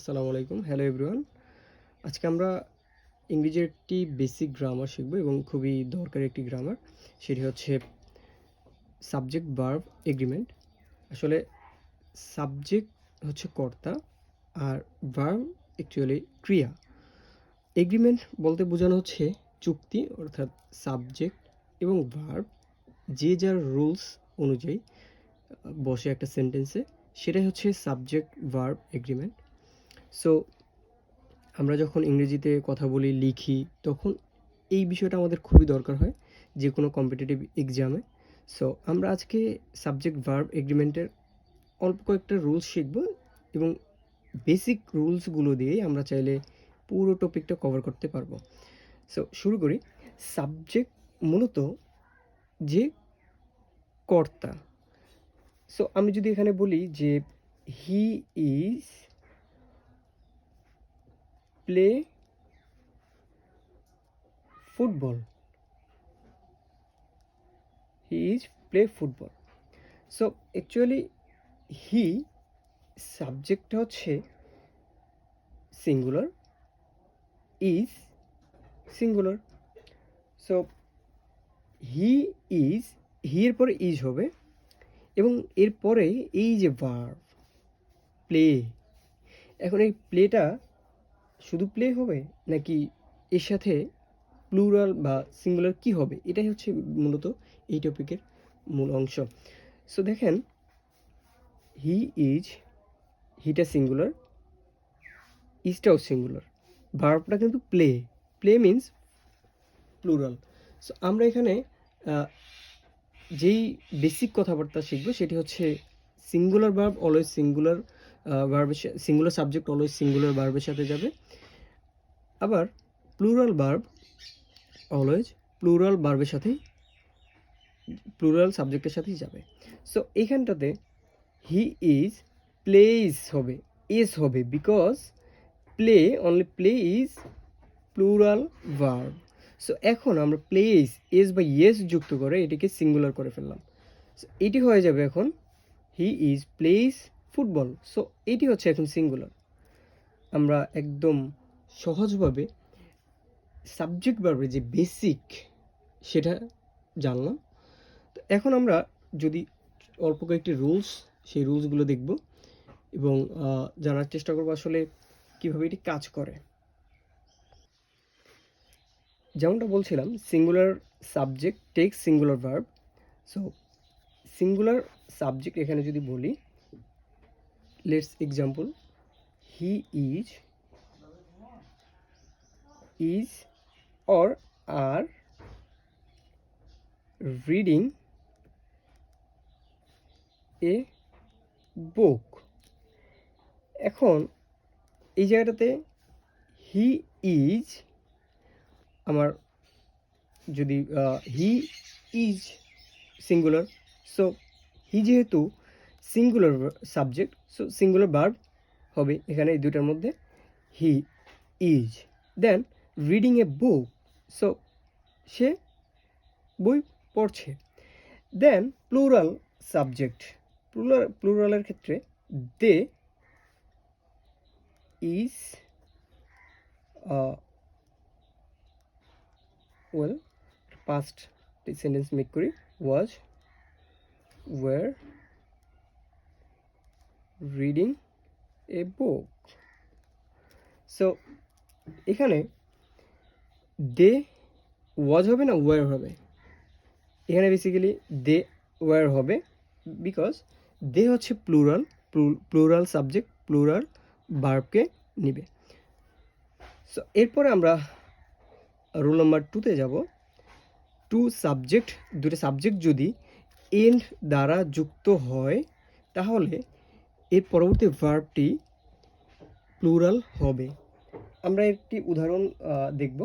আসসালামু আলাইকুম। Hello everyone. আজকে আমরা ইংরেজির একটি বেসিক গ্রামার শিখব এবং খুবই দরকারি একটি গ্রামার। সেটি হচ্ছে সাবজেক্ট ভার্ব এগ্রিমেন্ট। আসলে সাবজেক্ট হচ্ছে কর্তা আর ভার্ব অ্যাকচুয়ালি ক্রিয়া। এগ্রিমেন্ট বলতে বোঝানো হচ্ছে চুক্তি, অর্থাৎ সাবজেক্ট এবং ভার্ব যে যার রুলস অনুযায়ী বসে একটা সেন্টেন্সে, সেটাই হচ্ছে সাবজেক্ট ভার্ব এগ্রিমেন্ট। সো আমরা যখন ইংরেজিতে কথা বলি, লিখি, তখন এই বিষয়টা আমাদের খুবই দরকার হয় যে কোনো কম্পিটিটিভ এক্সামে। সো আমরা আজকে সাবজেক্ট ভার্ব এগ্রিমেন্টের অল্প কয়েকটা রুলস শিখব এবং বেসিক রুলসগুলো দিয়েই আমরা চাইলে পুরো টপিকটা কভার করতে পারবো। সো শুরু করি। সাবজেক্ট মূলত যে কর্তা। সো আমি যদি এখানে বলি যে he is play football, he is play football. So actually he সাবজেক্টটা হচ্ছে singular, is singular. So he is, he এর পরে ইজ হবে এবং এরপরে এই যে ভার্ব প্লে, এখন এই প্লেটা শুধু প্লে হবে নাকি এর সাথে প্লুরাল বা সিঙ্গুলার কি হবে, এটাই হচ্ছে মূলত এই টপিকের মূল অংশ। সো দেখেন, হি ইজ, হিটা সিঙ্গুলার, ইজটাও সিঙ্গুলার, ভার্বটা কিন্তু play, play means plural. So আমরা এখানে যেই বেসিক কথাবার্তা শিখব সেটি হচ্ছে সিঙ্গুলার ভার্ব অলওয়েজ সিঙ্গুলার ভার্বের, সিঙ্গুলার সাবজেক্ট অলওয়েজ সিঙ্গুলার ভার্বের সাথে যাবে। আবার প্লুরাল ভার্ব অলওয়েজ প্লুরাল ভার্বের সাথেই, প্লুরাল সাবজেক্টের সাথেই যাবে। সো এইখানটাতে হি ইজ প্লেইজ হবে, ইজ হবে, because play, only play is plural verb. So এখন আমরা প্লেইজ এস বা ইয়েস যুক্ত করে এটিকে সিঙ্গুলার করে ফেললাম। সো এটি হয়ে যাবে এখন he is plays football. So এটি হচ্ছে এখন সিঙ্গুলার। আমরা একদম সহজভাবে সাবজেক্ট ভার্বের যে বেসিক সেটা জানলাম। তো এখন আমরা যদি অল্প কয়েকটি রুলস, সেই রুলসগুলো দেখব এবং জানার চেষ্টা করবো আসলে কীভাবে এটি কাজ করে। যেমনটা বলছিলাম, singular subject take singular verb. So singular subject এখানে যদি বলি, let's example, he is or are reading a book. এখন এই জায়গাটাতে হি ইজ, আমার যদি he is singular, so he যেহেতু singular subject, so singular verb হবে এখানে এই দুটার মধ্যে, he is. Then reading a book, so সে বই পড়ছে। দেন প্লুরাল সাবজেক্ট, প্লুরালের ক্ষেত্রে they is, well past sentence make করি, was, were reading a book. So এখানে দে ওয়াজ হবে না ওয়ার হবে, এখানে বেসিক্যালি দে ওয়ার হবে, বিকজ দে হচ্ছে প্লুরাল, প্লুরাল সাবজেক্ট প্লুরাল ভার্বকে নিবে। সো এরপরে আমরা রুল নাম্বার 2-তে যাব। টু সাবজেক্ট, দুটো সাবজেক্ট যদি এন্ড দ্বারা যুক্ত হয় তাহলে এর পরবর্তী ভার্বটি প্লুরাল হবে। আমরা একটি উদাহরণ দেখব।